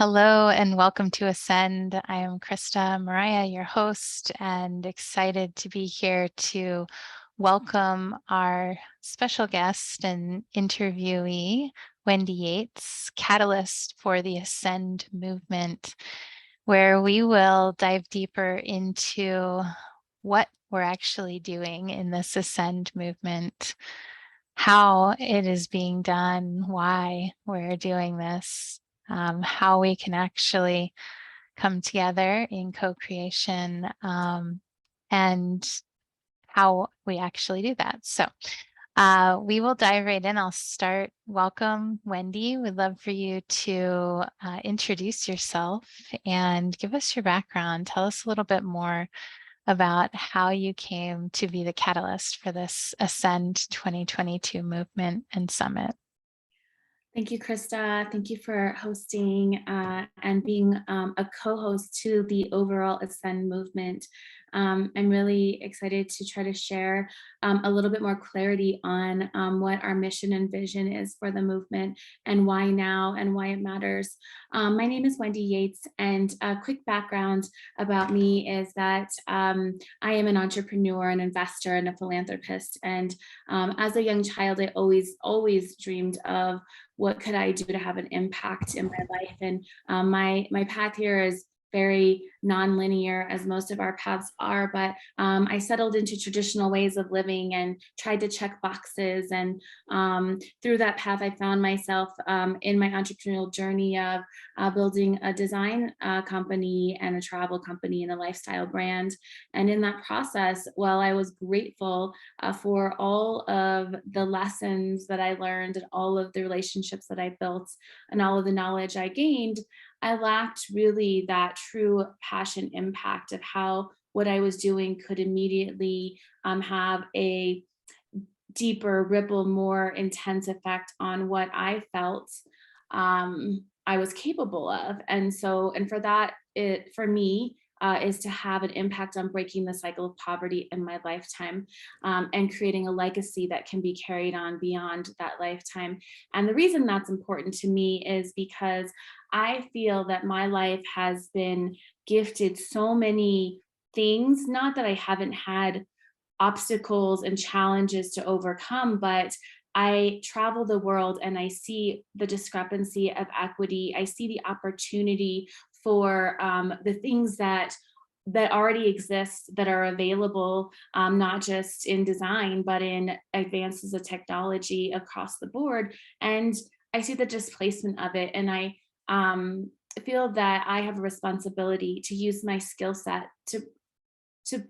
Hello and welcome to Ascend. I am Krista Mariah, your host, and excited to be here to welcome our special guest and interviewee, Wendy Yates, catalyst for the Ascend movement, where we will dive deeper into what we're actually doing in this Ascend movement, how it is being done, why we're doing this, how we can actually come together in co-creation, and how we actually do that. So we will dive right in. I'll start. Welcome, Wendy. We'd love for you to introduce yourself and give us your background. Tell us a little bit more about how you came to be the catalyst for this Ascend 2022 movement and summit. Thank you, Krista. Thank you for hosting and being a co-host to the overall Ascend movement. I'm really excited to try to share a little bit more clarity on what our mission and vision is for the movement and why now and why it matters. My name is Wendy Yates, and a quick background about me is that I am an entrepreneur, an investor, and a philanthropist. And as a young child, I always dreamed of what could I do to have an impact in my life. And my path here is very non-linear, as most of our paths are, but I settled into traditional ways of living and tried to check boxes. And through that path, I found myself in my entrepreneurial journey of building a design company and a travel company and a lifestyle brand. And in that process, while I was grateful for all of the lessons that I learned and all of the relationships that I built and all of the knowledge I gained, I lacked really that true passion impact of how what I was doing could immediately have a deeper ripple, more intense effect on what I felt I was capable of. And for that, for me, is to have an impact on breaking the cycle of poverty in my lifetime, and creating a legacy that can be carried on beyond that lifetime. And the reason that's important to me is because I feel that my life has been gifted so many things, not that I haven't had obstacles and challenges to overcome, but I travel the world and I see the discrepancy of equity. I see the opportunity for the things that already exist, that are available, not just in design, but in advances of technology across the board. And I see the displacement of it. And I feel that I have a responsibility to use my skill set to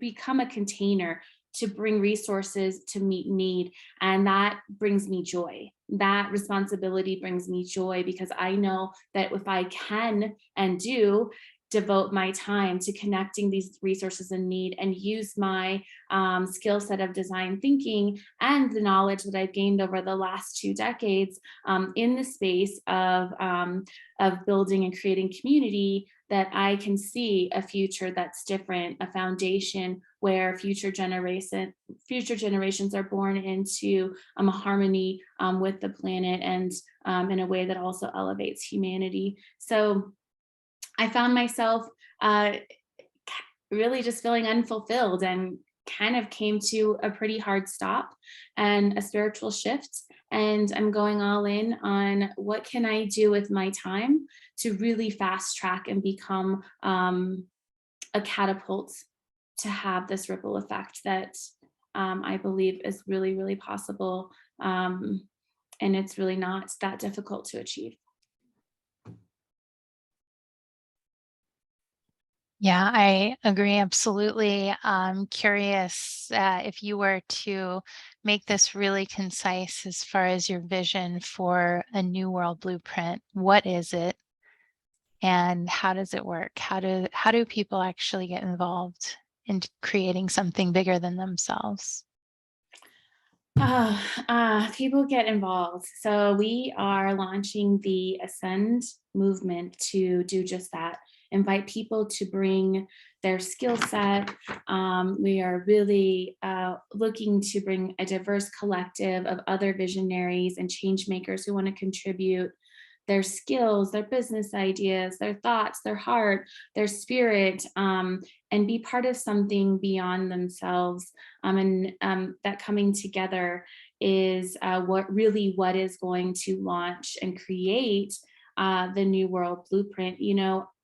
become a container, to bring resources to meet need. And that brings me joy. That responsibility brings me joy because I know that if I can and do devote my time to connecting these resources in need and use my skill set of design thinking and the knowledge that I've gained over the last 2 decades in the space of building and creating community, that I can see a future that's different, a foundation where future generations are born into a harmony with the planet, and in a way that also elevates humanity. So I found myself really just feeling unfulfilled, and kind of came to a pretty hard stop and a spiritual shift. And I'm going all in on what can I do with my time to really fast track and become a catapult to have this ripple effect that I believe is really, really possible. And it's really not that difficult to achieve. Yeah, I agree absolutely. I'm curious if you were to make this really concise as far as your vision for a new world blueprint, what is it and how does it work? How do people actually get involved in creating something bigger than themselves? People get involved. So we are launching the Ascend movement to do just that. Invite people to bring their skill set. We are really looking to bring a diverse collective of other visionaries and change makers who want to contribute their skills, their business ideas, their thoughts, their heart, their spirit, and be part of something beyond themselves. And that coming together is what is going to launch and create the New World Blueprint.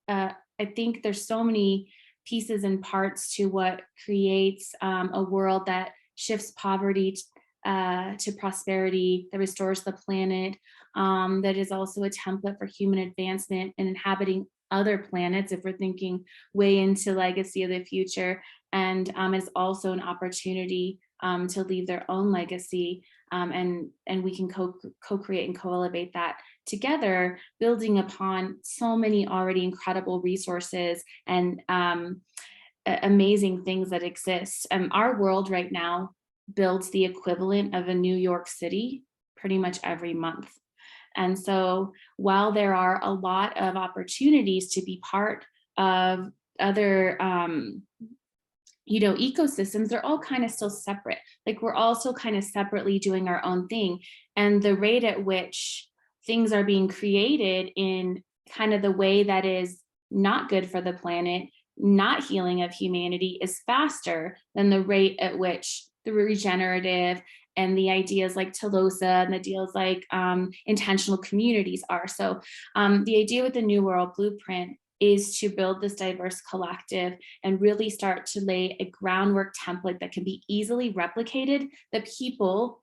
I think there's so many pieces and parts to what creates a world that shifts poverty to prosperity, that restores the planet, that is also a template for human advancement and inhabiting other planets if we're thinking way into legacy of the future, and is also an opportunity to leave their own legacy, and we can co-create and co-elevate that together, building upon so many already incredible resources and amazing things that exist. Our world right now builds the equivalent of a New York City pretty much every month. And so while there are a lot of opportunities to be part of other ecosystems, they're all kind of still separate. Like we're all still kind of separately doing our own thing. And the rate at which things are being created in kind of the way that is not good for the planet, not healing of humanity, is faster than the rate at which the regenerative and the ideas like Telosa and the ideas like intentional communities are. So the idea with the New World Blueprint is to build this diverse collective and really start to lay a groundwork template that can be easily replicated, that people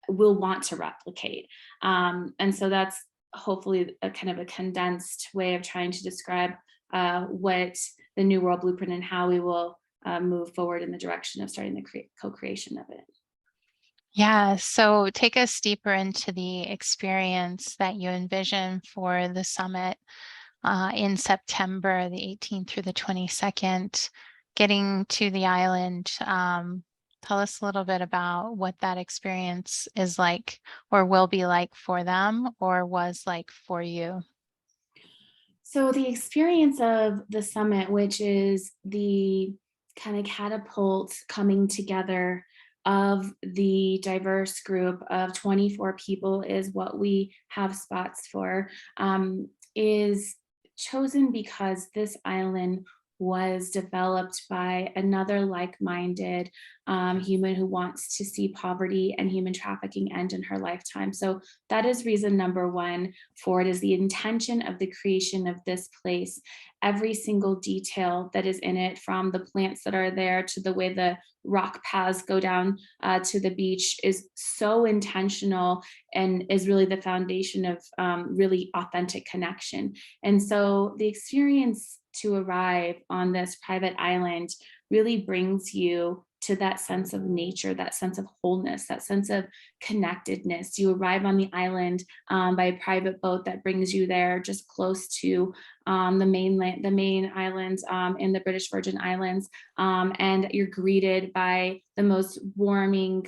will want to replicate. And so that's hopefully a kind of a condensed way of trying to describe what the New World Blueprint and how we will move forward in the direction of starting the co-creation of it. Yeah, so take us deeper into the experience that you envision for the summit in September, the 18th through the 22nd, getting to the island. Tell us a little bit about what that experience is like or will be like for them or was like for you. So the experience of the summit, which is the kind of catapult coming together of the diverse group of 24 people, is what we have spots for, is chosen because this island was developed by another like-minded human who wants to see poverty and human trafficking end in her lifetime. So that is reason number one for it, is the intention of the creation of this place. Every single detail that is in it, from the plants that are there to the way the rock paths go down to the beach, is so intentional and is really the foundation of really authentic connection. And so the experience to arrive on this private island really brings you to that sense of nature, that sense of wholeness, that sense of connectedness. You arrive on the island by a private boat that brings you there, just close to the main islands in the British Virgin Islands, and you're greeted by the most warming,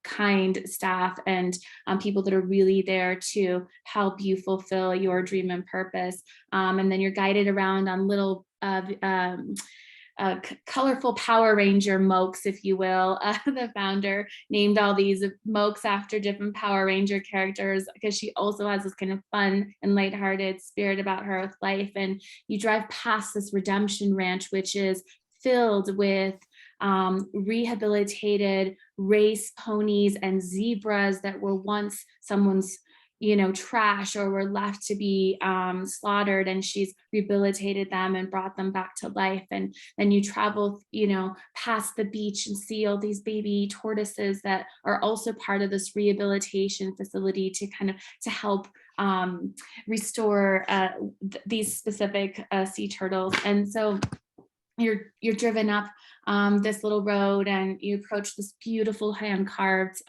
kind staff and people that are really there to help you fulfill your dream and purpose. And then you're guided around on little colorful Power Ranger mokes, if you will. The founder named all these mokes after different Power Ranger characters because she also has this kind of fun and lighthearted spirit about her with life. And you drive past this Redemption Ranch, which is filled with rehabilitated race ponies and zebras that were once someone's trash or were left to be slaughtered, and she's rehabilitated them and brought them back to life. And then you travel past the beach and see all these baby tortoises that are also part of this rehabilitation facility to help restore these specific sea turtles. And so you're driven up this little road and you approach this beautiful hand carved,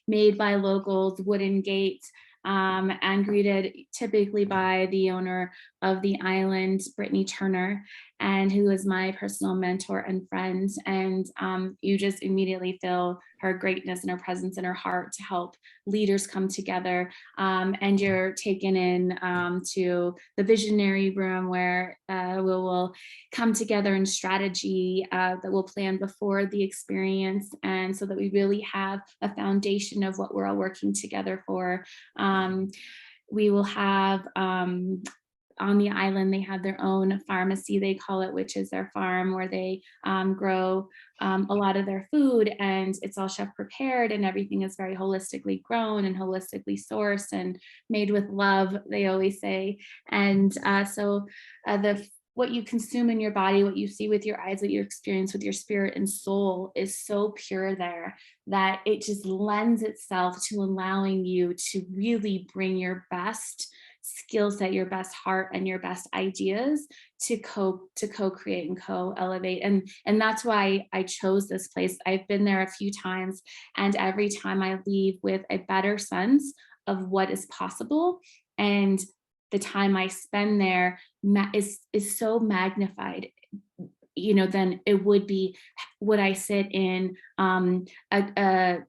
made by locals, wooden gate, and greeted typically by the owner of the island, Brittany Turner, and who is my personal mentor and friend. And you just immediately feel her greatness and her presence in her heart to help leaders come together. And you're taken in to the visionary room where we will come together in strategy that we'll plan before the experience, and so that we really have a foundation of what we're all working together for. we will have on the island, they have their own pharmacy, they call it, which is their farm where they grow a lot of their food, and it's all chef prepared, and everything is very holistically grown and holistically sourced and made with love, they always say. And the what you consume in your body, what you see with your eyes, what you experience with your spirit and soul is so pure there that it just lends itself to allowing you to really bring your best skill set, your best heart, and your best ideas to co-create and co-elevate. And that's why I chose this place. I've been there a few times, and every time I leave with a better sense of what is possible. And the time I spend there is so magnified, than it would be would I sit in a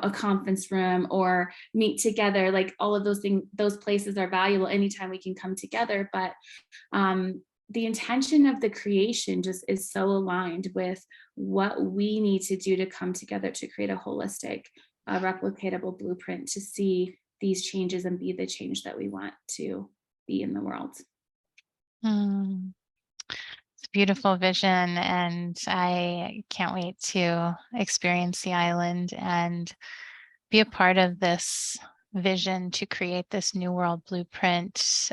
a conference room or meet together. Like, all of those things, those places are valuable anytime we can come together. But the intention of the creation just is so aligned with what we need to do to come together to create a holistic, replicatable blueprint to see these changes and be the change that we want to be in the world. Mm, it's a beautiful vision, and I can't wait to experience the island and be a part of this vision to create this new world blueprint.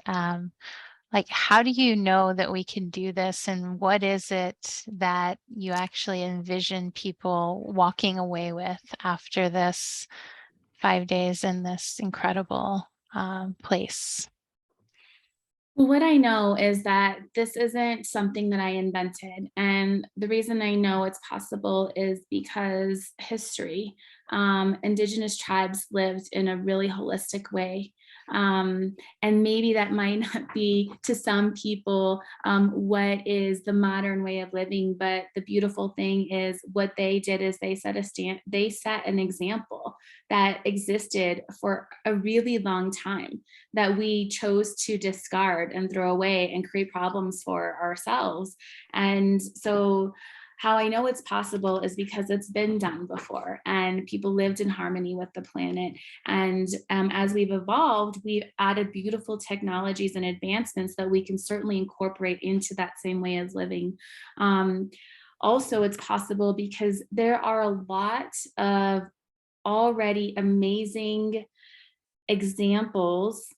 Like, how do you know that we can do this, and what is it that you actually envision people walking away with after this 5 days in this incredible place? Well, what I know is that this isn't something that I invented. And the reason I know it's possible is because history, Indigenous tribes lived in a really holistic way. And maybe that might not be to some people what is the modern way of living, but the beautiful thing is what they did is they set an example that existed for a really long time that we chose to discard and throw away and create problems for ourselves. And so, how I know it's possible is because it's been done before and people lived in harmony with the planet. And as we've evolved, we've added beautiful technologies and advancements that we can certainly incorporate into that same way of living. Also, it's possible because there are a lot of already amazing examples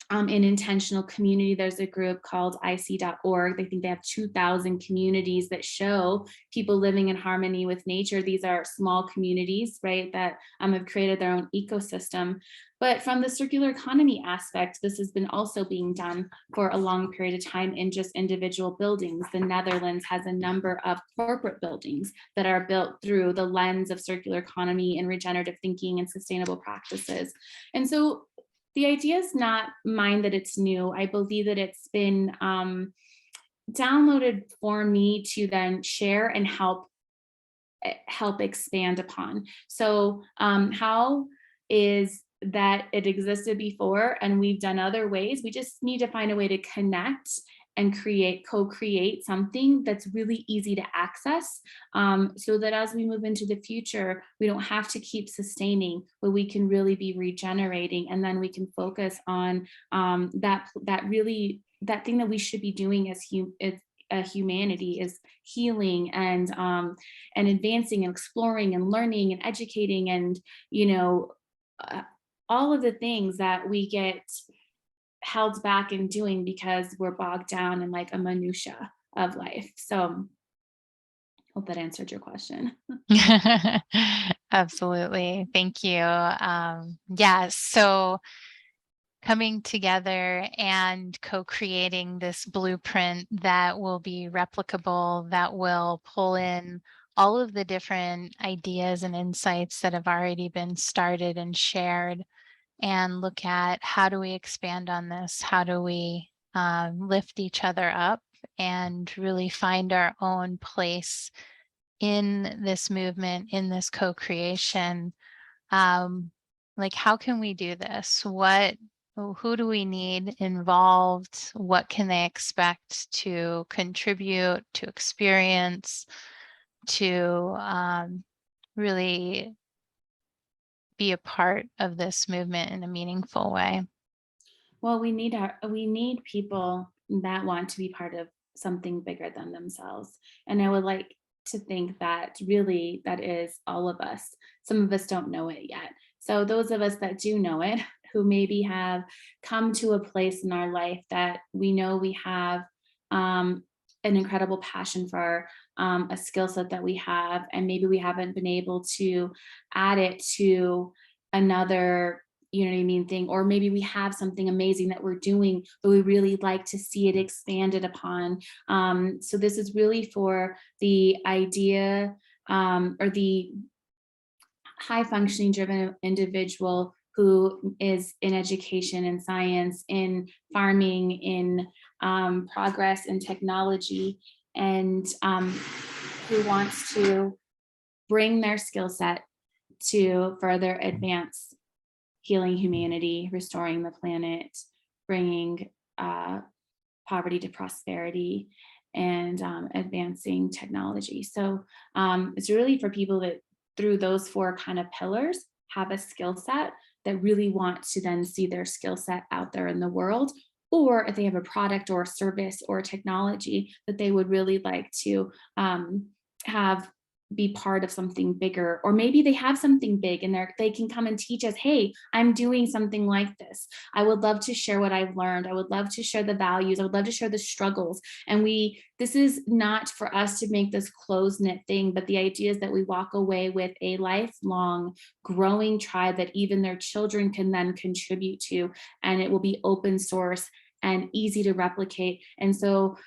in intentional community. There's a group called IC.org. They think they have 2,000 communities that show people living in harmony with nature. These are small communities, right, that have created their own ecosystem. But from the circular economy aspect, this has been also being done for a long period of time in just individual buildings. The Netherlands has a number of corporate buildings that are built through the lens of circular economy and regenerative thinking and sustainable practices. And so the idea is not mine that it's new. I believe that it's been downloaded for me to then share and help expand upon. So how is that it existed before and we've done other ways. We just need to find a way to connect and co-create something that's really easy to access, so that as we move into the future, we don't have to keep sustaining, but we can really be regenerating, and then we can focus on that thing that we should be doing as humanity is healing and advancing and exploring and learning and educating and uh, all of the things that we get held back in doing because we're bogged down in like a minutia of life. So hope that answered your question. Absolutely. Thank you. Yeah, so coming together and co-creating this blueprint that will be replicable, that will pull in all of the different ideas and insights that have already been started and shared, and look at how do we expand on this? How do we lift each other up and really find our own place in this movement, in this co-creation? um, like, how can we do this? Who do we need involved? What can they expect to contribute, to experience, to really be a part of this movement in a meaningful way? Well, we need people that want to be part of something bigger than themselves. And I would like to think that really that is all of us. Some of us don't know it yet. So those of us that do know it, who maybe have come to a place in our life that we know we have an incredible passion for, a skill set that we have, and maybe we haven't been able to add it to another, you know what I mean, thing, or maybe we have something amazing that we're doing, but we really like to see it expanded upon. So this is really for the idea, or the high functioning driven individual who is in education and science, in farming, in progress and technology, and who wants to bring their skill set to further advance healing humanity, restoring the planet, bringing poverty to prosperity, and advancing technology. So it's really for people that through those four kind of pillars have a skill set that really want to then see their skill set out there in the world, or if they have a product or a service or a technology that they would really like to have be part of something bigger, or maybe they have something big and they can come and teach us, hey, I'm doing something like this. I would love to share what I've learned. I would love to share the values. I would love to share the struggles. And this is not for us to make this closed knit thing, but the idea is that we walk away with a lifelong growing tribe that even their children can then contribute to, and it will be open source and easy to replicate. And so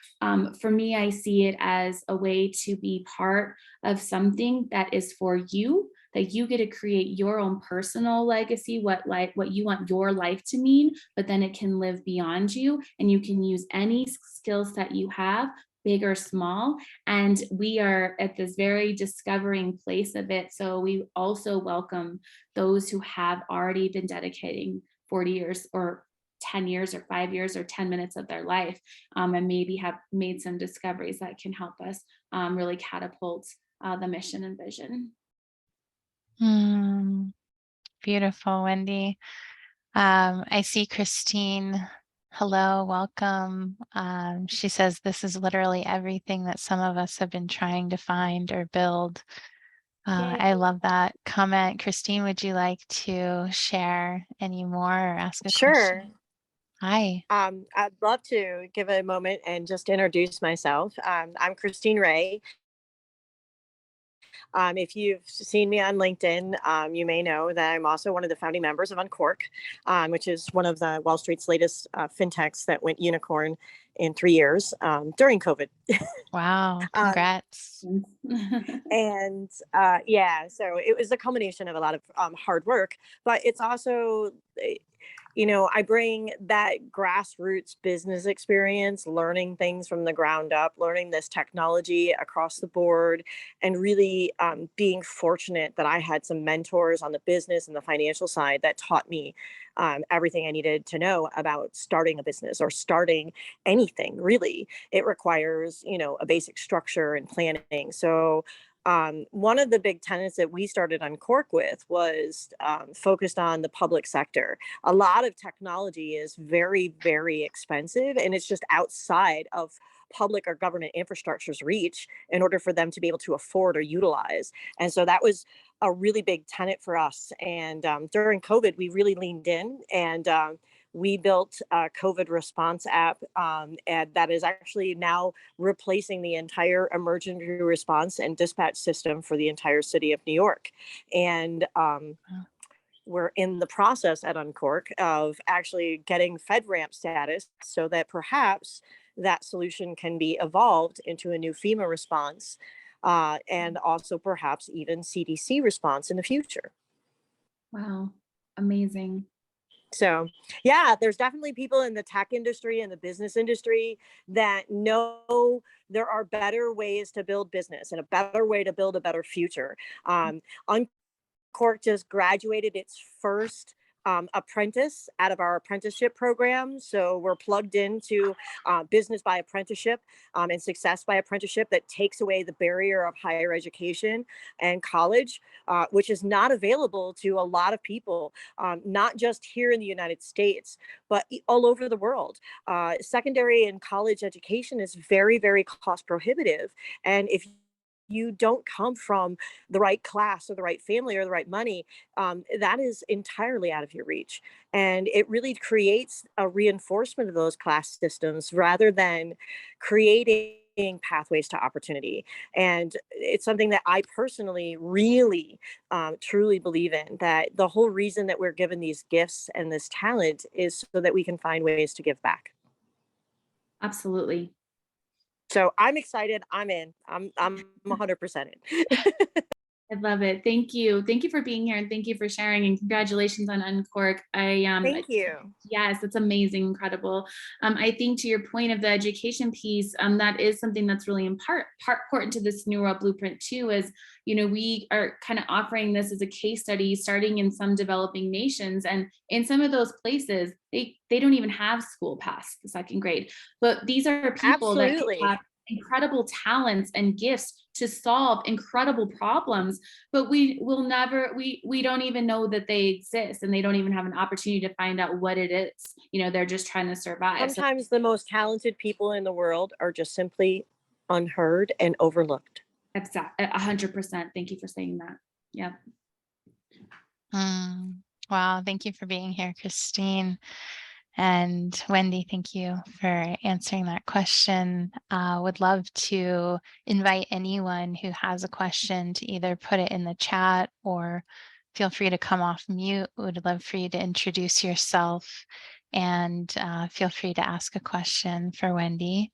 for me, I see it as a way to be part of something that is for you, that you get to create your own personal legacy, what you want your life to mean, but then it can live beyond you, and you can use any skill set you have, big or small. And we are at this very discovering place of it. So we also welcome those who have already been dedicating 40 years or 10 years or 5 years or 10 minutes of their life, and maybe have made some discoveries that can help us really catapult the mission and vision. Mm, beautiful, Wendy. I see Christine. Hello, welcome. She says this is literally everything that some of us have been trying to find or build. Yay. I love that comment. Christine, would you like to share any more or ask a Sure. question? Hi. I'd love to give a moment and just introduce myself. I'm Christine Ray. If you've seen me on LinkedIn, you may know that I'm also one of the founding members of Uncork, which is one of the Wall Street's latest fintechs that went unicorn in 3 years during COVID. Wow, um, congrats. and yeah, so it was a combination of a lot of hard work, but it's also I bring that grassroots business experience, learning things from the ground up, learning this technology across the board, and really being fortunate that I had some mentors on the business and the financial side that taught me everything I needed to know about starting a business or starting anything, really. It requires, a basic structure and planning. So one of the big tenets that we started on Cork with was focused on the public sector. A lot of technology is very, very expensive, and it's just outside of public or government infrastructure's reach in order for them to be able to afford or utilize. And so that was a really big tenet for us. And during COVID, we really leaned in, and we built a COVID response app, and that is actually now replacing the entire emergency response and dispatch system for the entire city of New York. And we're in the process at Uncork of actually getting FedRAMP status so that perhaps that solution can be evolved into a new FEMA response, and also perhaps even CDC response in the future. Wow, amazing. So yeah, there's definitely people in the tech industry and the business industry that know there are better ways to build business and a better way to build a better future. Uncork just graduated its first apprentice out of our apprenticeship program. So we're plugged into business by apprenticeship and success by apprenticeship that takes away the barrier of higher education and college, which is not available to a lot of people, not just here in the United States, but all over the world. Secondary and college education is very, very cost prohibitive. And if you don't come from the right class or the right family or the right money, that is entirely out of your reach. And it really creates a reinforcement of those class systems rather than creating pathways to opportunity. And it's something that I personally really truly believe in, that the whole reason that we're given these gifts and this talent is so that we can find ways to give back. Absolutely. So I'm excited. I'm in. I'm 100% in. I love it. Thank you. Thank you for being here, and thank you for sharing, and congratulations on Uncork. Thank you. Yes, it's amazing, incredible. I think to your point of the education piece, that is something that's really important to this New World Blueprint too, is, we are kind of offering this as a case study starting in some developing nations. And in some of those places, they don't even have school past the second grade. But these are people that Absolutely. have incredible talents and gifts to solve incredible problems, but we will never we don't even know that they exist, and they don't even have an opportunity to find out what it is. They're just trying to survive. So Sometimes the most talented people in the world are just simply unheard and overlooked. 100%. Thank you for saying that. Yeah. Mm. Wow, thank you for being here, Christine. And Wendy, thank you for answering that question. Would love to invite anyone who has a question to either put it in the chat or feel free to come off mute. Would love for you to introduce yourself and feel free to ask a question for Wendy.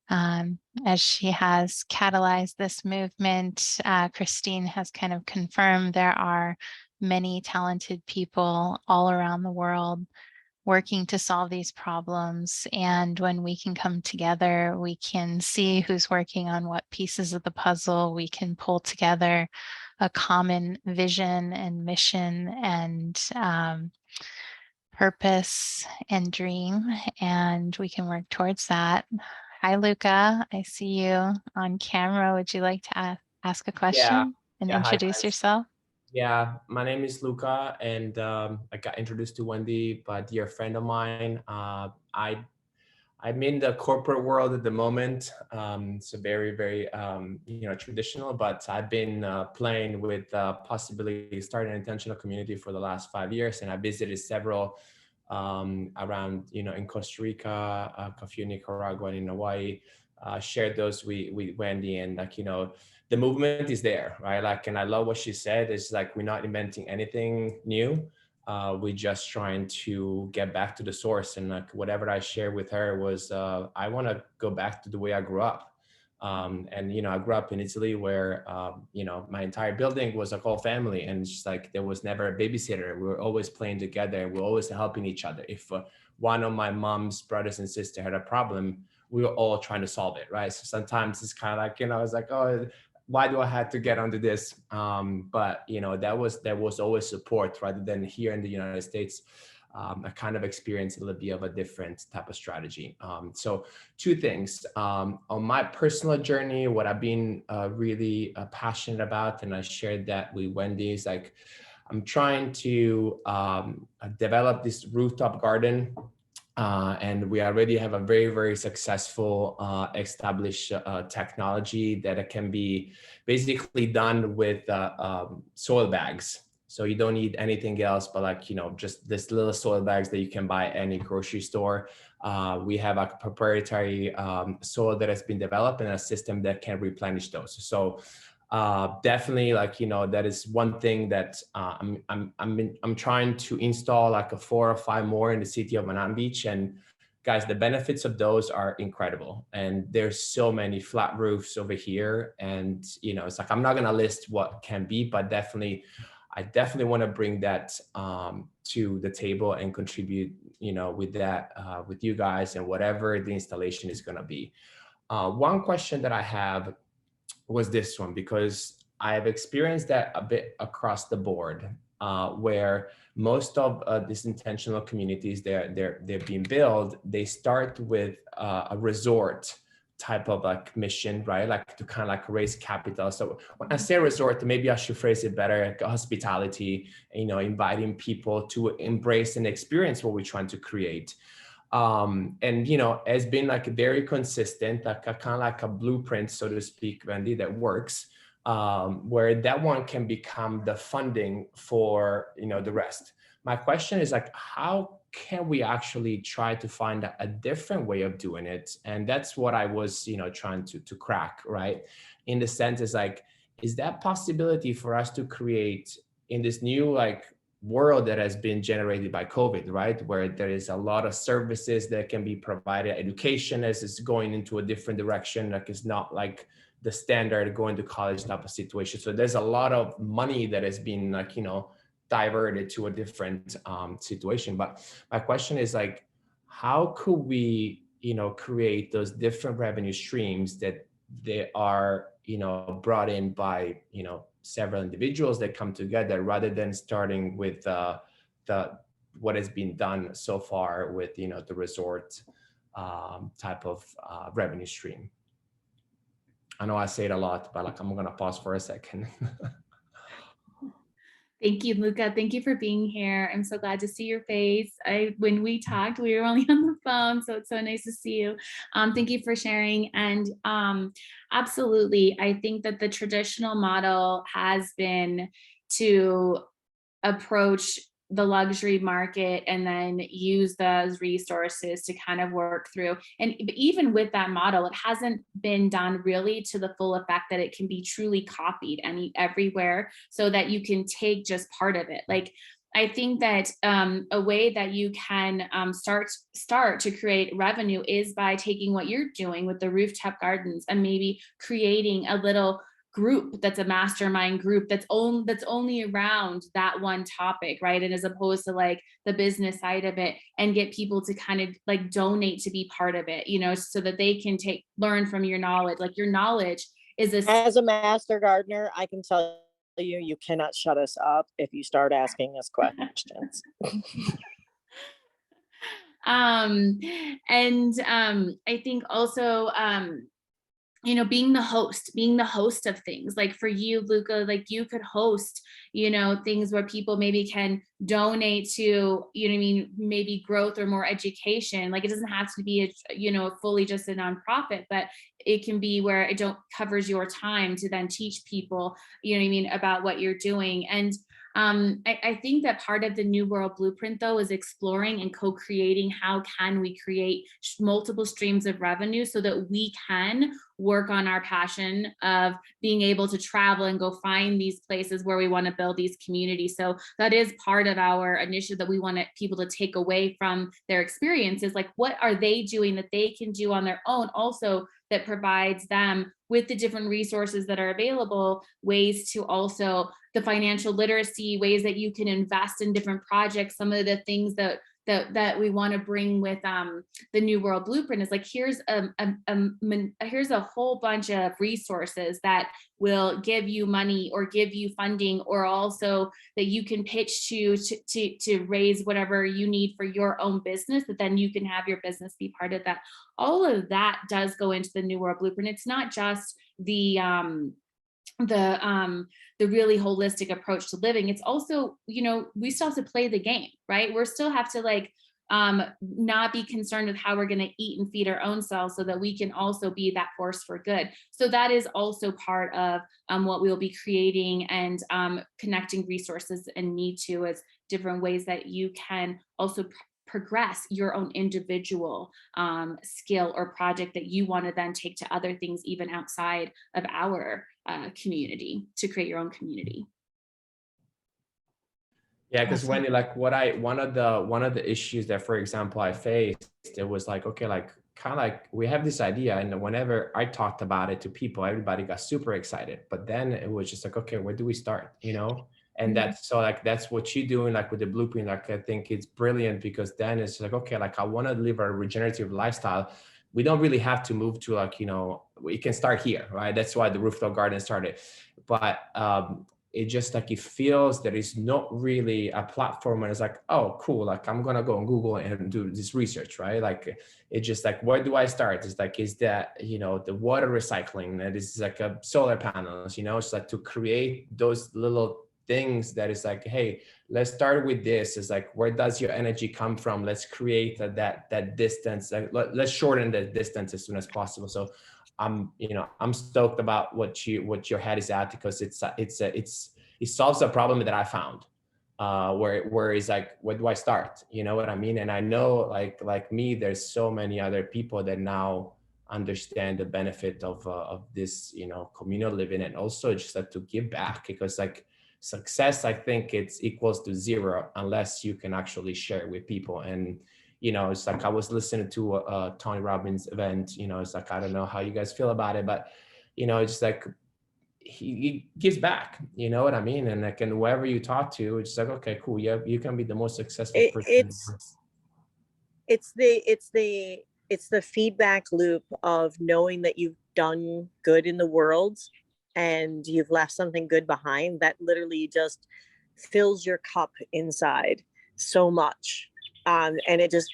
As she has catalyzed this movement, Christine has kind of confirmed there are many talented people all around the world working to solve these problems. And when we can come together, we can see who's working on what pieces of the puzzle. We can pull together a common vision and mission and purpose and dream, and we can work towards that. Hi, Luca. I see you on camera. Would you like to ask a Yeah, question and yeah. Hi, introduce guys. yourself? Yeah, my name is Luca, and I got introduced to Wendy by a dear friend of mine. I'm in the corporate world at the moment. It's a very, very traditional, but I've been playing with possibility starting an intentional community for the last 5 years, and I visited several around in Costa Rica, a few in Nicaragua, and in Hawaii. Shared those with Wendy, and the movement is there, right? Like, and I love what she said. It's like we're not inventing anything new. We're just trying to get back to the source. And like whatever I shared with her was, I want to go back to the way I grew up. And I grew up in Italy, where my entire building was a whole family, and it's just like there was never a babysitter. We were always playing together. We were always helping each other. If one of my mom's brothers and sisters had a problem, we were all trying to solve it, right? So sometimes it's kind of like, it's like, oh, why do I have to get onto this? But there was always support, rather than here in the United States. I kind of experienced a little bit of a different type of strategy. So two things. On my personal journey, what I've been really passionate about, and I shared that with Wendy, is like, I'm trying to develop this rooftop garden. And we already have a very, very successful established technology that can be basically done with soil bags. So you don't need anything else but just this little soil bags that you can buy at any grocery store. We have a proprietary soil that has been developed and a system that can replenish those. So definitely, that is one thing that I'm trying to install, like a 4 or 5 more in the city of Manhattan Beach. And guys, the benefits of those are incredible. And there's so many flat roofs over here, and it's like I'm not gonna list what can be, but I definitely want to bring that to the table and contribute with that with you guys, and whatever the installation is going to be. One question that I have was this one, because I've experienced that a bit across the board. where most of these intentional communities they're being built, they start with a resort type of like mission, right? Like to kind of like raise capital. So when I say resort, maybe I should phrase it better, like hospitality, inviting people to embrace and experience what we're trying to create. And has been like very consistent, like a kind of like a blueprint, so to speak, Wendy, that works, where that one can become the funding for the rest. My question is like, how can we actually try to find a different way of doing it? And that's what I was trying to crack, right? In the sense is like, is that possibility for us to create in this new like world that has been generated by COVID, right? Where there is a lot of services that can be provided, education as it's going into a different direction, like it's not like the standard going to college type of situation. So there's a lot of money that has been like, diverted to a different situation. But my question is like, how could we, create those different revenue streams that they are, brought in by, several individuals that come together, rather than starting with the what has been done so far with the resort type of revenue stream. I know I say it a lot, but like I'm gonna pause for a second. Thank you, Luca. Thank you for being here. I'm so glad to see your face. When we talked, we were only on the phone, so it's so nice to see you. Thank you for sharing. And absolutely, I think that the traditional model has been to approach the luxury market and then use those resources to kind of work through. And even with that model, it hasn't been done really to the full effect that it can be truly copied everywhere, so that you can take just part of it. Like, I think that a way that you can start to create revenue is by taking what you're doing with the rooftop gardens and maybe creating a little group that's a mastermind group that's only around that one topic, right? And as opposed to like the business side of it, and get people to kind of like donate to be part of it, so that they can learn from your knowledge. Like, your knowledge is as a master gardener, I can tell you, you cannot shut us up if you start asking us questions. I think also being the host of things, like for you, Luca, like you could host things where people maybe can donate to maybe growth or more education. Like, it doesn't have to be fully just a nonprofit, but it can be where it covers your time to then teach people about what you're doing. And I think that part of the New World Blueprint, though, is exploring and co-creating how can we create multiple streams of revenue so that we can work on our passion of being able to travel and go find these places where we want to build these communities. So that is part of our initiative that we want people to take away from their experiences. Like, what are they doing that they can do on their own also that provides them with the different resources that are available, ways to also the financial literacy, ways that you can invest in different projects. Some of the things that we want to bring with the New World Blueprint is like, here's a whole bunch of resources that will give you money or give you funding, or also that you can pitch to raise whatever you need for your own business, that then you can have your business be part of that. All of that does go into the New World Blueprint. It's not just the really holistic approach to living. It's also, we still have to play the game, right? We still have to not be concerned with how we're going to eat and feed our own selves, so that we can also be that force for good. So that is also part of what we'll be creating and connecting resources and need to, as different ways that you can also progress your own individual skill or project that you want to then take to other things, even outside of our community, to create your own community. Yeah, because Wendy, like one of the issues that, for example, I faced, it was like, okay, like kind of like we have this idea, and whenever I talked about it to people, everybody got super excited. But then it was just like, okay, where do we start? And that's that's what you're doing, like with the blueprint. Like, I think it's brilliant, because then it's like, okay, like I want to live a regenerative lifestyle. We don't really have to move to we can start here, right? That's why the rooftop garden started. But it just like, it feels there is not really a platform and it's like, oh, cool. Like I'm going to go on Google and do this research, right? Like, it's just like, where do I start? It's like, is that, you know, the water recycling, that is like a solar panels, you know, it's like to create those little things that is like, hey, let's start with this. It's like, where does your energy come from? Let's create that distance. Like, let's shorten the distance as soon as possible. So I'm stoked about what your head is at, because it solves a problem that I found, where it's like, where do I start? You know what I mean? And I know, like me, there's so many other people that now understand the benefit of this, you know, communal living, and also just like to give back, because like success, I think it's equals to zero unless you can actually share it with people. And you know, it's like, I was listening to a Tony Robbins event, you know, it's like, I don't know how you guys feel about it, but you know, it's like, he gives back, you know what I mean? And like, and whoever you talk to, it's like, okay, cool. Yeah, you can be the most successful it, person in the it's world. it's the feedback loop of knowing that you've done good in the world and you've left something good behind, that literally just fills your cup inside so much. And it just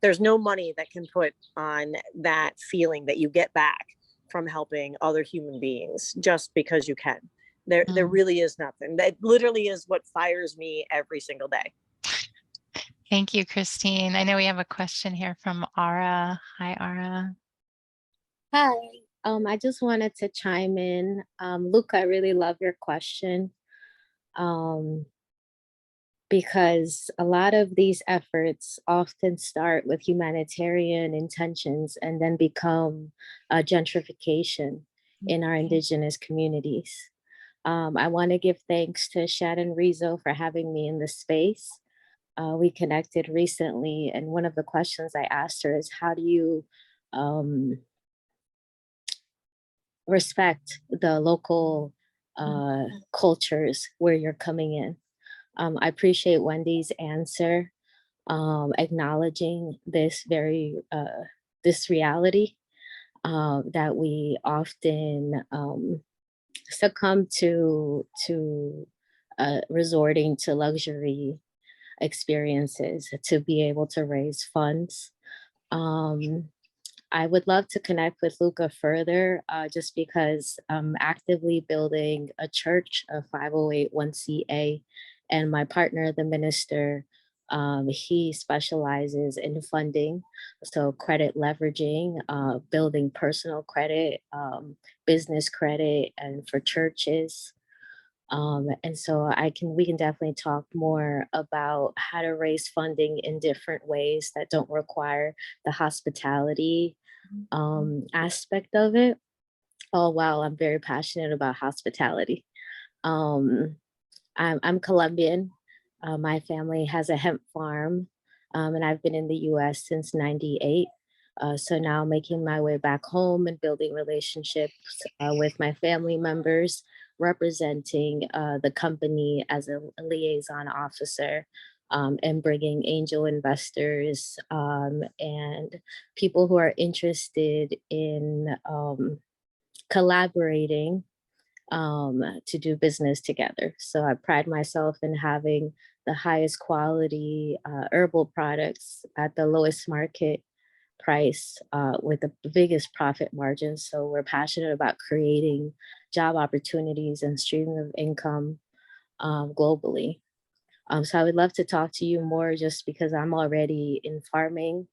there's no money that can put on that feeling that you get back from helping other human beings, just because you can. There really is nothing. That literally is what fires me every single day. Thank you, Christine. I know we have a question here from Ara. Hi, Ara. Hi. I just wanted to chime in. Luca, I really love your question, because a lot of these efforts often start with humanitarian intentions and then become gentrification in our indigenous communities. I want to give thanks to Shannon Rizzo for having me in this space. We connected recently, and one of the questions I asked her is, how do you respect the local cultures where you're coming in? I appreciate Wendy's answer, acknowledging this this reality that we often succumb to resorting to luxury experiences to be able to raise funds. I would love to connect with Luca further, just because I'm actively building a church, a 508(c)(1) and my partner, the minister, he specializes in funding, so credit leveraging, building personal credit, business credit, and for churches. And so we can definitely talk more about how to raise funding in different ways that don't require the hospitality aspect of it. Oh wow, I'm very passionate about hospitality. Um, I'm Colombian. My family has a hemp farm, and I've been in the U.S. since '98. So now making my way back home and building relationships with my family members, representing the company as a liaison officer, and bringing angel investors and people who are interested in collaborating to do business together. So I pride myself in having the highest quality herbal products at the lowest market price with the biggest profit margins. So we're passionate about creating job opportunities and streaming of income globally. So I would love to talk to you more, just because I'm already in farming,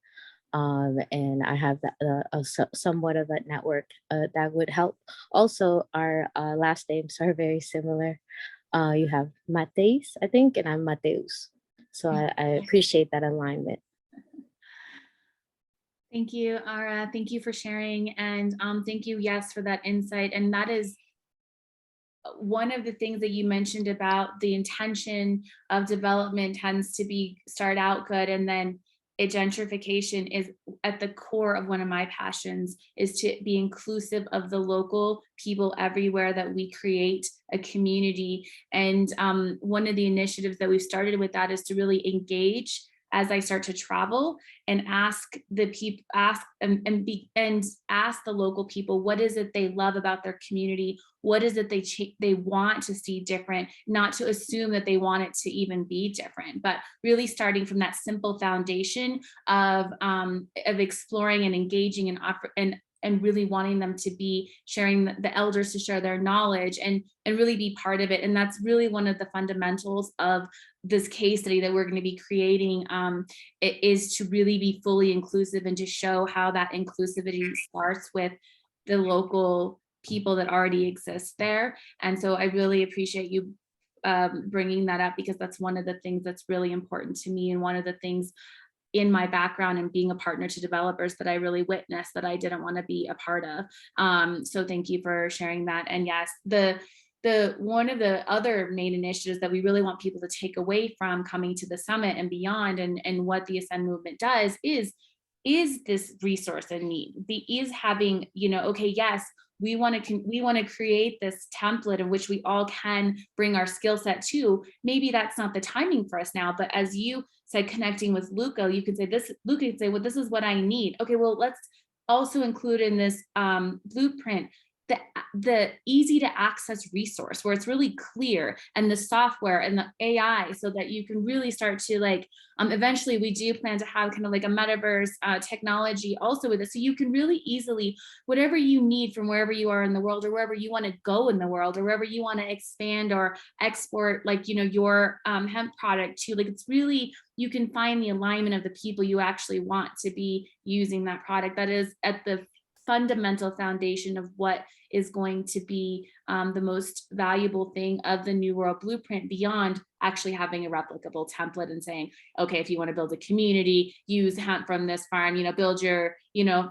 and I have somewhat of a network that would help. Also, our last names are very similar. You have Mateis, I think, and I'm Mateus. So I appreciate that alignment. Thank you, Ara. Thank you for sharing. And thank you, yes, for that insight. And that is one of the things that you mentioned about the intention of development tends to start out good, and then gentrification is at the core of one of my passions, is to be inclusive of the local people everywhere, that we create a community. And one of the initiatives that we've started with that is to really engage as I start to travel and ask the people, ask and ask the local people, what is it they love about their community? What is it they want to see different? Not to assume that they want it to even be different, but really starting from that simple foundation of exploring and engaging and really wanting them to be sharing, the elders to share their knowledge and really be part of it. And that's really one of the fundamentals of this case study that we're going to be creating, it is to really be fully inclusive and to show how that inclusivity starts with the local people that already exist there. And so I really appreciate you bringing that up, because that's one of the things that's really important to me, and one of the things in my background and being a partner to developers that I really witnessed that I didn't want to be a part of. So thank you for sharing that. And yes, the one of the other main initiatives that we really want people to take away from coming to the summit and beyond, and what the Ascend movement does is this resource and need. Is having, okay, yes, we want to create this template in which we all can bring our skill set to. Maybe that's not the timing for us now, but as you said, connecting with Luca, you could say this, Luca could say, well, this is what I need. Okay, well, let's also include in this blueprint the easy to access resource where it's really clear, and the software and the AI, so that you can really start to eventually we do plan to have kind of like a metaverse technology also with it. So you can really easily, whatever you need from wherever you are in the world, or wherever you want to go in the world, or wherever you want to expand or export, your hemp product to, it's really, you can find the alignment of the people you actually want to be using that product. That is at the fundamental foundation of what is going to be the most valuable thing of the New World Blueprint, beyond actually having a replicable template and saying, okay, if you want to build a community, use hemp from this farm, build your,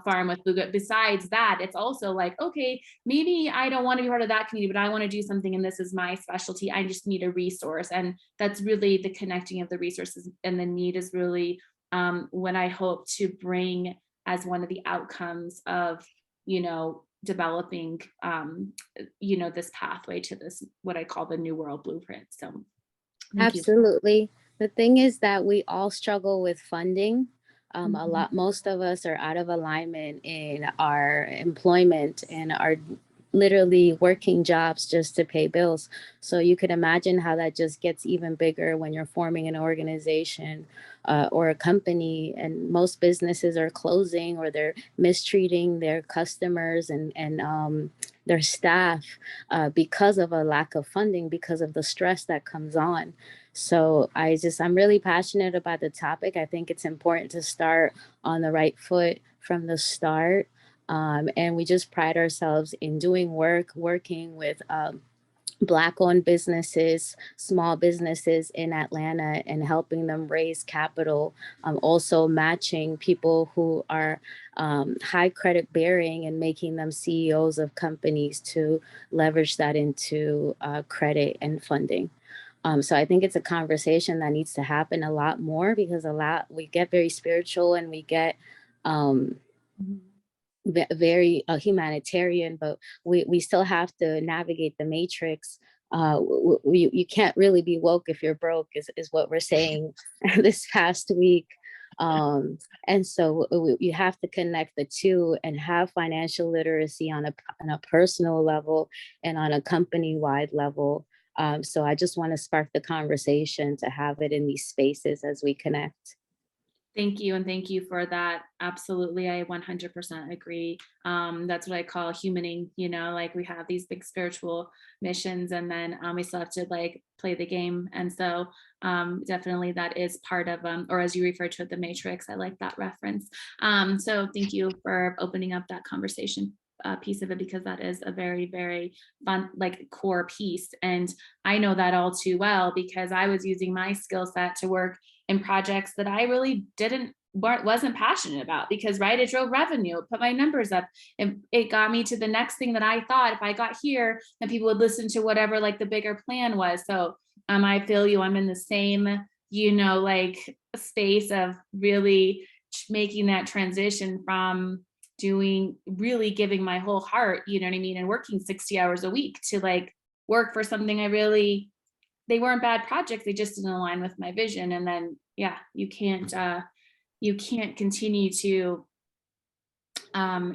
farm with Luga. Besides that, it's also like, okay, maybe I don't want to be part of that community, but I want to do something, and this is my specialty. I just need a resource. And that's really the connecting of the resources, and the need is really what I hope to bring as one of the outcomes of, developing, this pathway to this, what I call the New World Blueprint. So thank you. Absolutely. The thing is that we all struggle with funding. Most of us are out of alignment in our employment and are literally working jobs just to pay bills. So you could imagine how that just gets even bigger when you're forming an organization or a company, and most businesses are closing, or they're mistreating their customers and their staff because of a lack of funding, because of the stress that comes on. So I'm really passionate about the topic. I think it's important to start on the right foot from the start. And we just pride ourselves in working with Black-owned businesses, small businesses in Atlanta, and helping them raise capital. Also matching people who are high credit bearing and making them CEOs of companies to leverage that into credit and funding. So I think it's a conversation that needs to happen a lot more, because we get very spiritual, and we get very humanitarian, but we still have to navigate the matrix. You can't really be woke if you're broke, is what we're saying this past week. And so you have to connect the two and have financial literacy on a personal level and on a company-wide level. So I just want to spark the conversation to have it in these spaces as we connect. Thank you. And thank you for that. Absolutely. I 100% agree. That's what I call humaning, we have these big spiritual missions, and then we still have to play the game. And so definitely that is part of, or as you refer to it, the matrix. I like that reference. So thank you for opening up that conversation piece of it, because that is a very, very fun, core piece. And I know that all too well, because I was using my skill set to work in projects that I really wasn't passionate about, because it drove revenue, it put my numbers up, and it got me to the next thing that I thought if I got here, then people would listen to whatever the bigger plan was. So I feel you, I'm in the same, space of really making that transition from really giving my whole heart, and working 60 hours a week to work for something they weren't bad projects, they just didn't align with my vision. And then, yeah, you can't continue to,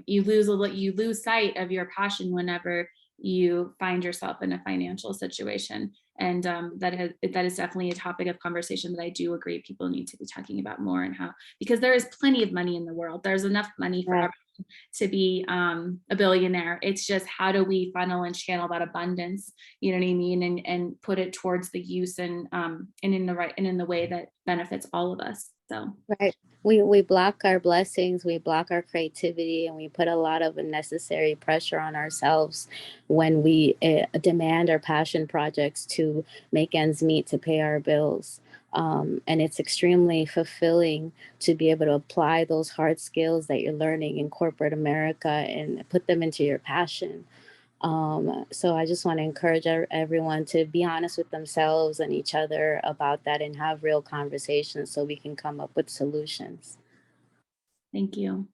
you lose sight of your passion whenever you find yourself in a financial situation. And that is definitely a topic of conversation that I do agree people need to be talking about more, and how, because there is plenty of money in the world. There's enough money for Right. everyone to be a billionaire. It's just, how do we funnel and channel that abundance, you know what I mean, and put it towards the use, and in the way that benefits all of us. So Right. We block our blessings, we block our creativity, and we put a lot of unnecessary pressure on ourselves when we demand our passion projects to make ends meet, to pay our bills. And it's extremely fulfilling to be able to apply those hard skills that you're learning in corporate America and put them into your passion. So I just want to encourage everyone to be honest with themselves and each other about that, and have real conversations so we can come up with solutions. thank you.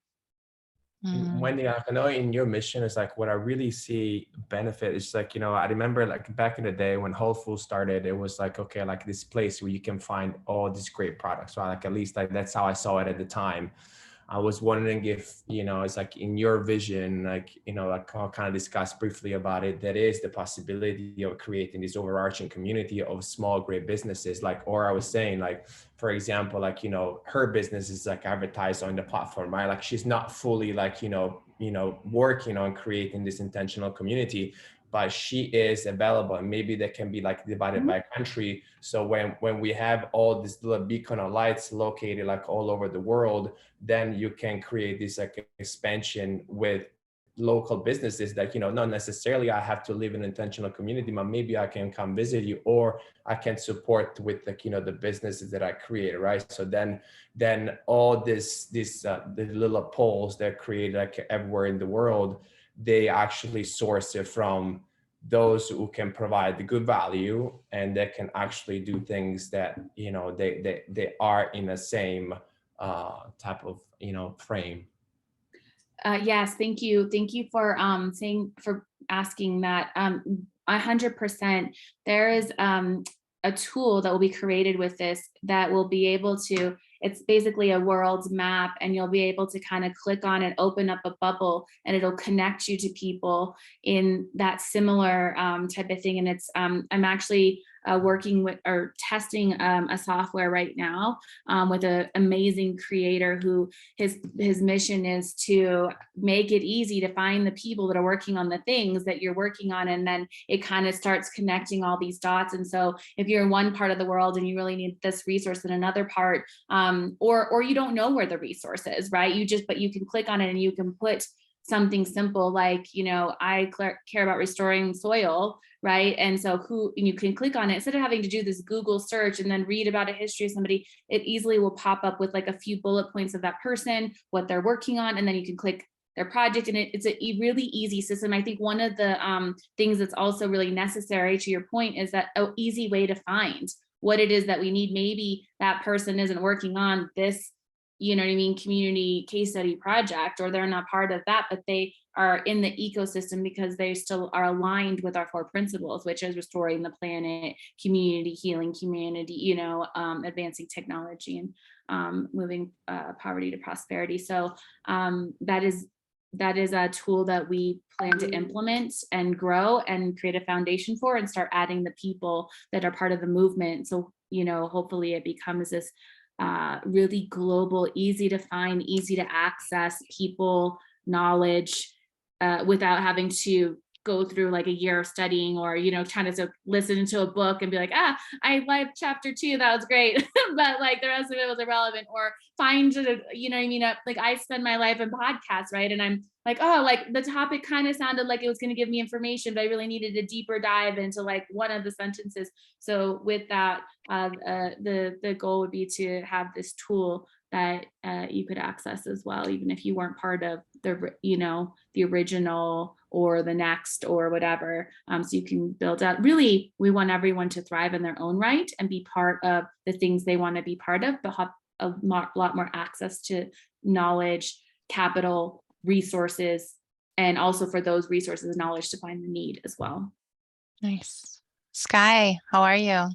Wendy, I know in your mission is like what I really see benefit is like, I remember like back in the day when Whole Foods started, it was like, okay, like this place where you can find all these great products, right? Like at least like that's how I saw it at the time. I was wondering if, it's like in your vision, like, like I'll kind of discuss briefly about it, that is the possibility of creating this overarching community of small, great businesses. Like, or I was saying like, for example, like, her business is like advertised on the platform, right? Like she's not fully like, working on creating this intentional community, but she is available, and maybe that can be like divided by country. So when we have all these little beacon of lights located like all over the world, then you can create this like expansion with local businesses that, not necessarily I have to live in an intentional community, but maybe I can come visit you, or I can support with like, the businesses that I create, right? So then all the little poles that create like everywhere in the world, they actually source it from those who can provide the good value, and that can actually do things that, they are in the same type of, frame. Yes, thank you. Thank you for asking that. 100%. There is a tool that will be created with this that will be able to, it's basically a world's map, and you'll be able to kind of click on it, open up a bubble, and it'll connect you to people in that similar type of thing. And it's I'm actually working with or testing a software right now with an amazing creator who his mission is to make it easy to find the people that are working on the things that you're working on, and then it kind of starts connecting all these dots. And so if you're in one part of the world and you really need this resource in another part, or you don't know where the resource is, right? But you can click on it and you can put something simple like, I care about restoring soil, right? And so you can click on it instead of having to do this Google search and then read about a history of somebody. It easily will pop up with like a few bullet points of that person, what they're working on, and then you can click their project, and it's a really easy system. I think one of the things that's also really necessary, to your point, is that an easy way to find what it is that we need. Maybe that person isn't working on this, community case study project, or they're not part of that, but they are in the ecosystem because they still are aligned with our 4 principles, which is restoring the planet, community healing, advancing technology, and moving poverty to prosperity. So that is a tool that we plan to implement and grow and create a foundation for, and start adding the people that are part of the movement. So, hopefully it becomes this really global, easy to find, easy to access people, knowledge, without having to go through like a year of studying, or trying to listen to a book and be like, I liked chapter 2, that was great, but like the rest of it was irrelevant. Or find like I spend my life in podcasts, right? And I'm like, oh, like the topic kind of sounded like it was going to give me information, but I really needed a deeper dive into like one of the sentences. So with that, the goal would be to have this tool that you could access as well, even if you weren't part of the original or the next or whatever. So you can build up. Really, we want everyone to thrive in their own right and be part of the things they want to be part of, but have a lot more access to knowledge, capital, resources, and also for those resources, knowledge to find the need as well. Nice. Sky, how are you?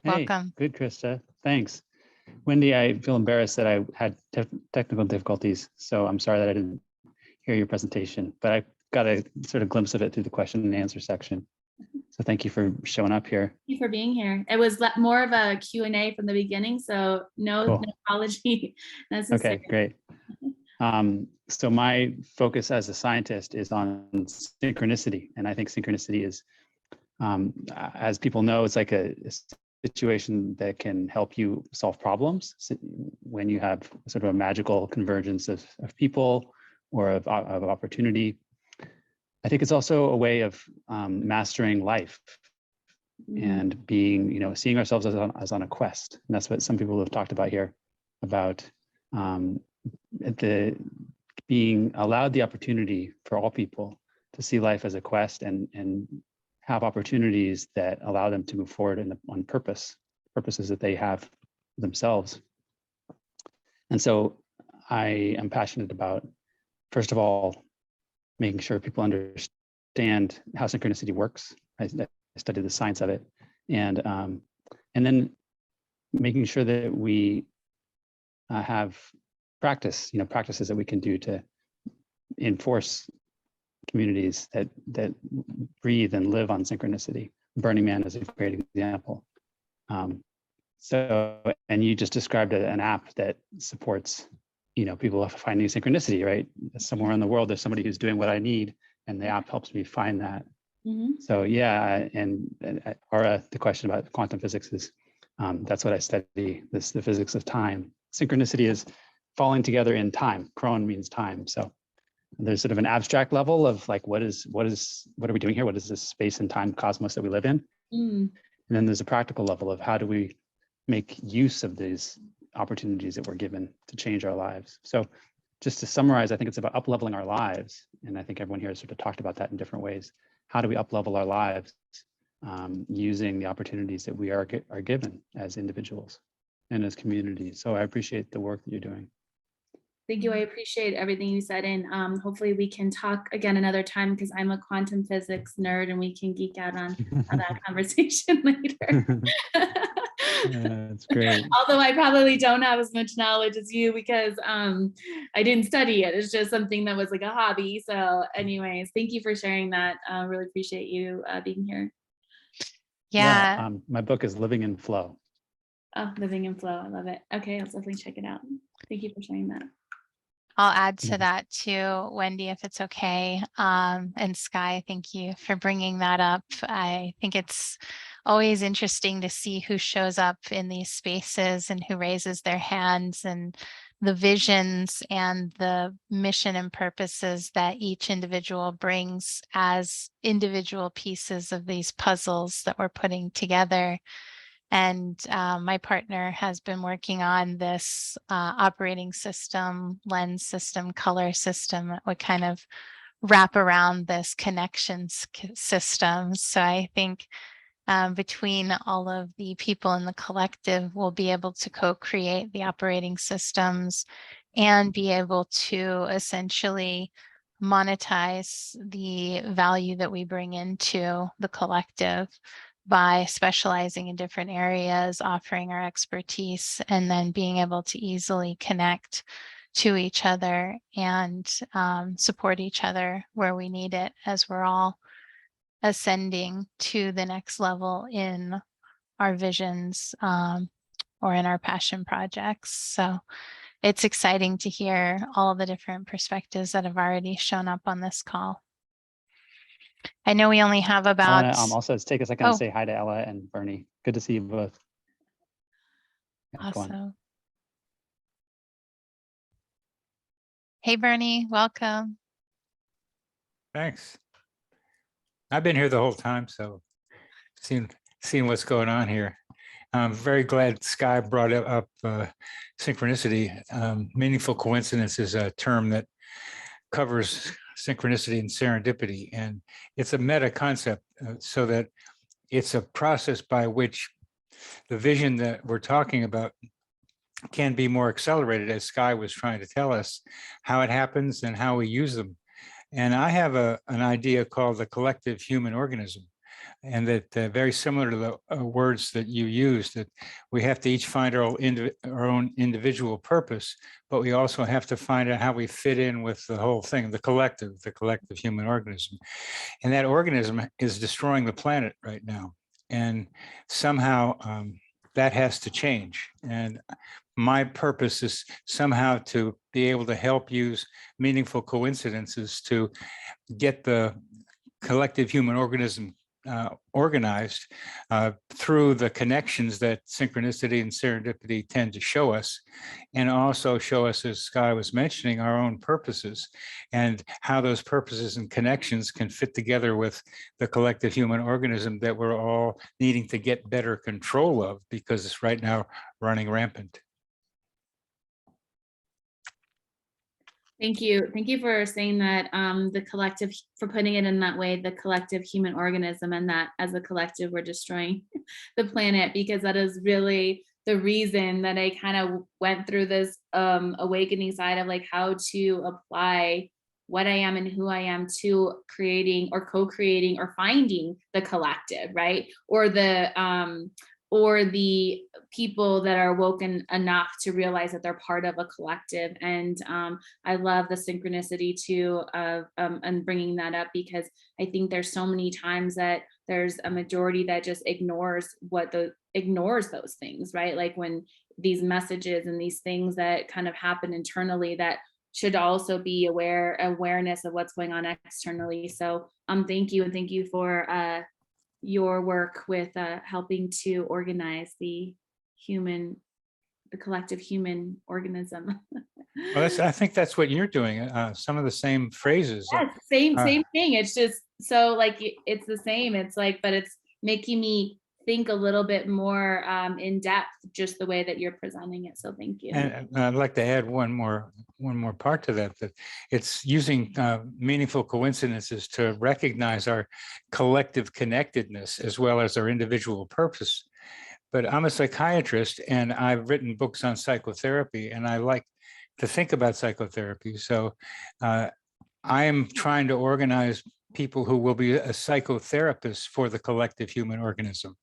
Hey, Welcome. good, Krista. Thanks. Wendy, I feel embarrassed that I had technical difficulties, so I'm sorry that I didn't hear your presentation, but I got a sort of glimpse of it through the question and answer section. So thank you for showing up here. Thank you for being here. It was more of a Q&A from the beginning, so no, Cool. no apology necessary. Okay, great. So my focus as a scientist is on synchronicity, and I think synchronicity is, as people know, it's like a situation that can help you solve problems. So when you have sort of a magical convergence of people or of opportunity. I think it's also a way of mastering life and being, seeing ourselves as on a quest. And that's what some people have talked about here, about being allowed the opportunity for all people to see life as a quest and have opportunities that allow them to move forward on purposes that they have themselves. And so I am passionate about, first of all, making sure people understand how synchronicity works. I studied the science of it, and then making sure that we have practices that we can do to enforce communities that breathe and live on synchronicity. Burning Man is a great example. And you just described an app that supports, people finding synchronicity, right? Somewhere in the world, there's somebody who's doing what I need, and the app helps me find that. So yeah, and Aura, the question about quantum physics is, that's what I study, the physics of time. Synchronicity is falling together in time. Chron means time. So there's sort of an abstract level of like, what are we doing here? What is this space and time cosmos that we live in? And then there's a practical level of how do we make use of these opportunities that we're given to change our lives. So just to summarize, I think it's about up-leveling our lives. And I think everyone here has sort of talked about that in different ways. How do we up-level our lives using the opportunities that we are given as individuals and as communities? So I appreciate the work that you're doing. Thank you. I appreciate everything you said. And hopefully we can talk again another time, because I'm a quantum physics nerd and we can geek out on that conversation later. That's great. Although I probably don't have as much knowledge as you, because I didn't study it. It's just something that was like a hobby. So anyways, thank you for sharing that. Really appreciate you being here. Yeah. My book is Living in Flow. Oh, Living in Flow. I love it. Okay, I'll definitely check it out. Thank you for sharing that. I'll add to that too, Wendy, if it's okay. And Sky, thank you for bringing that up. I think it's always interesting to see who shows up in these spaces and who raises their hands, and the visions and the mission and purposes that each individual brings as individual pieces of these puzzles that we're putting together. And my partner has been working on this operating system, lens system, color system that would kind of wrap around this connections system. So I think between all of the people in the collective, we'll be able to co-create the operating systems and be able to essentially monetize the value that we bring into the collective by specializing in different areas, offering our expertise, and then being able to easily connect to each other and support each other where we need it, as we're all ascending to the next level in our visions or in our passion projects. So it's exciting to hear all the different perspectives that have already shown up on this call. I know we only have about... I want to also take a second to say hi to Ella and Bernie. Good to see you both. Yeah, awesome. Hey, Bernie, welcome. Thanks. I've been here the whole time, so seen what's going on here. I'm very glad Sky brought up synchronicity. Meaningful coincidence is a term that covers synchronicity and serendipity, and it's a meta concept, so that it's a process by which the vision that we're talking about can be more accelerated, as Sky was trying to tell us how it happens and how we use them. And I have an idea called the collective human organism. and that very similar to the words that you used, that we have to each find our own individual purpose, but we also have to find out how we fit in with the whole thing, the collective human organism. And that organism is destroying the planet right now. And somehow that has to change. And my purpose is somehow to be able to help use meaningful coincidences to get the collective human organism organized through the connections that synchronicity and serendipity tend to show us, and also show us, as Sky was mentioning, our own purposes and how those purposes and connections can fit together with the collective human organism that we're all needing to get better control of, because it's right now running rampant. Thank you. Thank you for saying that, the collective, for putting it in that way, the collective human organism, and that as a collective, we're destroying the planet, because that is really the reason that I kind of went through this awakening side of like how to apply what I am and who I am to creating or co-creating or finding the collective, right? Or the people that are woken enough to realize that they're part of a collective. And I love the synchronicity too of and bringing that up, because I think there's so many times that there's a majority that just ignores those things, right? Like when these messages and these things that kind of happen internally that should also be awareness of what's going on externally. So thank you, and thank you for your work with helping to organize the collective human organism. Well, I think that's what you're doing. Some of the same phrases. Yes, same thing. It's just so like it's the same. It's like, but it's making me think a little bit more in depth, just the way that you're presenting it. So thank you. And I'd like to add one more part to that it's using meaningful coincidences to recognize our collective connectedness as well as our individual purpose. But I'm a psychiatrist, and I've written books on psychotherapy, and I like to think about psychotherapy. So I am trying to organize people who will be a psychotherapist for the collective human organism.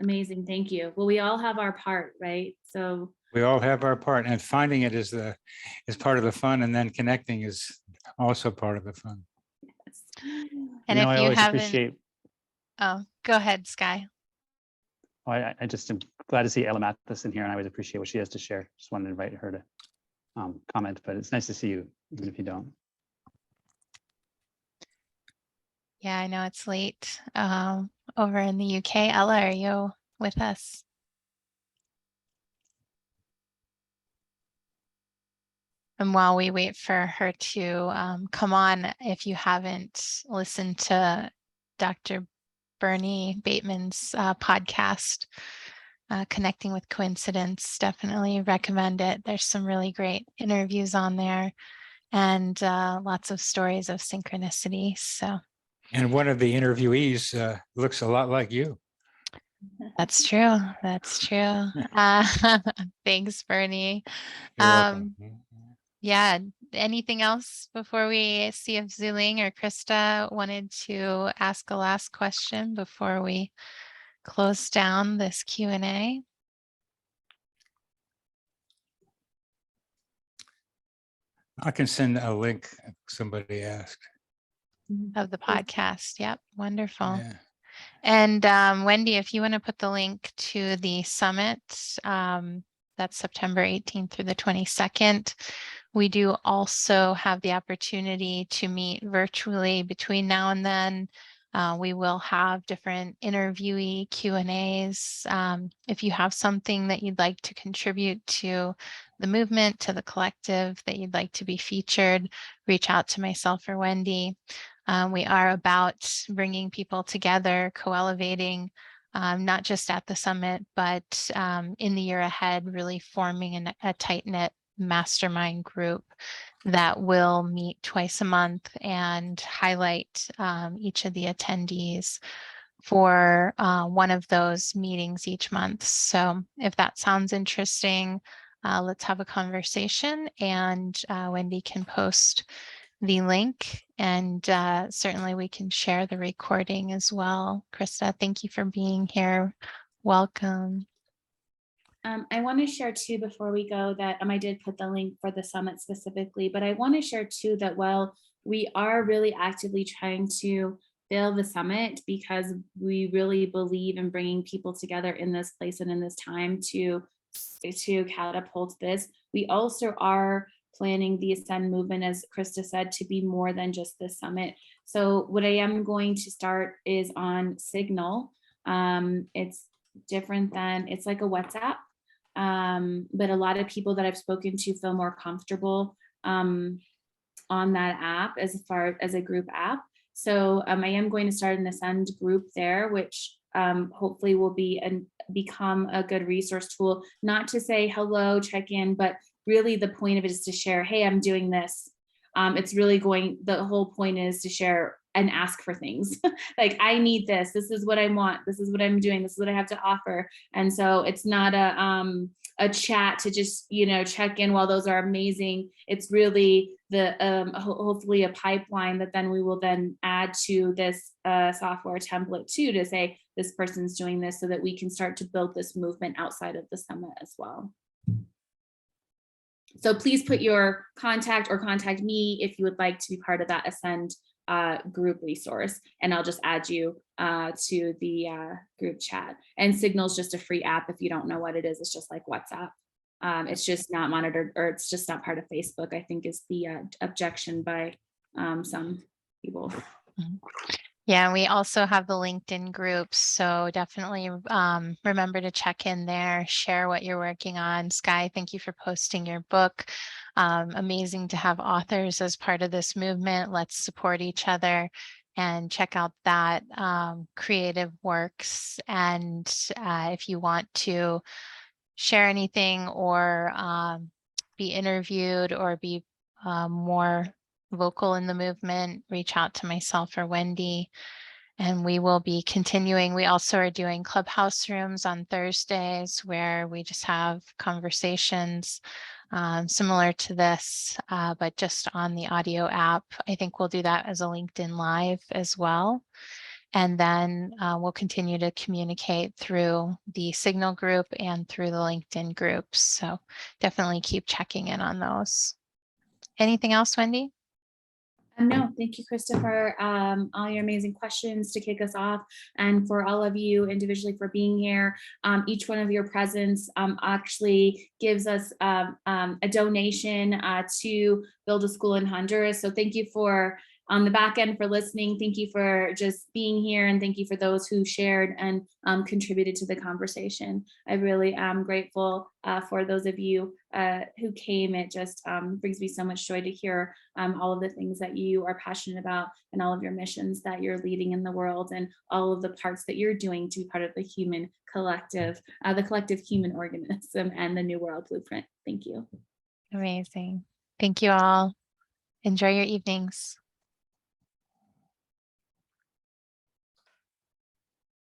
Amazing. Thank you. Well, we all have our part, right? So we all have our part, and finding it is part of the fun, and then connecting is also part of the fun. yes. And if you haven't, oh, go ahead, Sky. Oh, I just am glad to see Ella Mathis in here, and I always appreciate what she has to share. Just wanted to invite her to comment, but it's nice to see you, even if you don't. Yeah, I know it's late over in the UK. Ella, are you with us? And while we wait for her to come on, if you haven't listened to Dr. Bernie Bateman's podcast, Connecting with Coincidence, definitely recommend it. There's some really great interviews on there, and lots of stories of synchronicity. So. And one of the interviewees looks a lot like you. That's true. That's true. Thanks, Bernie. You're welcome. Yeah. Anything else before we see if Zuling or Krista wanted to ask a last question before we close down this Q&A? I can send a link if somebody asked. Of the podcast. Yep. Wonderful. Yeah. And Wendy, if you want to put the link to the summit, that's September 18th through the 22nd. We do also have the opportunity to meet virtually between now and then. We will have different interviewee Q&As. If you have something that you'd like to contribute to the movement, to the collective, that you'd like to be featured, reach out to myself or Wendy. We are about bringing people together, co-elevating, not just at the summit, but in the year ahead, really forming a tight-knit mastermind group that will meet twice a month and highlight each of the attendees for one of those meetings each month. So if that sounds interesting, let's have a conversation, and Wendy can post the link, and certainly we can share the recording as well. Krista, thank you for being here. Welcome. I want to share too, before we go, that I did put the link for the summit specifically, but I want to share too that while we are really actively trying to build the summit, because we really believe in bringing people together in this place and in this time to catapult this, we also are planning the Ascend movement, as Krista said, to be more than just this summit. So what I am going to start is on Signal. It's different than, it's like a WhatsApp. But a lot of people that I've spoken to feel more comfortable on that app as far as a group app. So I am going to start an Ascend group there, which hopefully will be and become a good resource tool, not to say hello, check in, but really the point of it is to share, hey, I'm doing this. It's really the whole point is to share and ask for things. Like, I need this. This is what I want. This is what I'm doing. This is what I have to offer. And so it's not a chat to just, check in. While those are amazing, it's really the hopefully a pipeline that then we will then add to this software template too, to say this person's doing this, so that we can start to build this movement outside of the summit as well. So please put your contact or contact me if you would like to be part of that Ascend group resource, and I'll just add you to the group chat. And Signal's just a free app. If you don't know what it is, it's just like WhatsApp. It's just not monitored, or it's just not part of Facebook, I think is the objection by some people. Yeah, we also have the LinkedIn groups, so definitely remember to check in there, share what you're working on. Sky, thank you for posting your book. Amazing to have authors as part of this movement. Let's support each other and check out that Creative Works. And if you want to share anything or be interviewed or be more vocal in the movement, reach out to myself or Wendy, and we will be continuing. We also are doing clubhouse rooms on Thursdays where we just have conversations similar to this, but just on the audio app. I think we'll do that as a LinkedIn Live as well. And then we'll continue to communicate through the Signal group and through the LinkedIn groups. So definitely keep checking in on those. Anything else, Wendy? No, thank you, Christopher, all your amazing questions to kick us off, and for all of you individually for being here. Each one of your presence actually gives us a donation to build a school in Honduras. So thank you for on the back end for listening. Thank you for just being here, and thank you for those who shared and contributed to the conversation. I really am grateful for those of you who came. It just brings me so much joy to hear all of the things that you are passionate about, and all of your missions that you're leading in the world, and all of the parts that you're doing to be part of the human collective, the collective human organism and the New World Blueprint. Thank you. Amazing. Thank you all. Enjoy your evenings.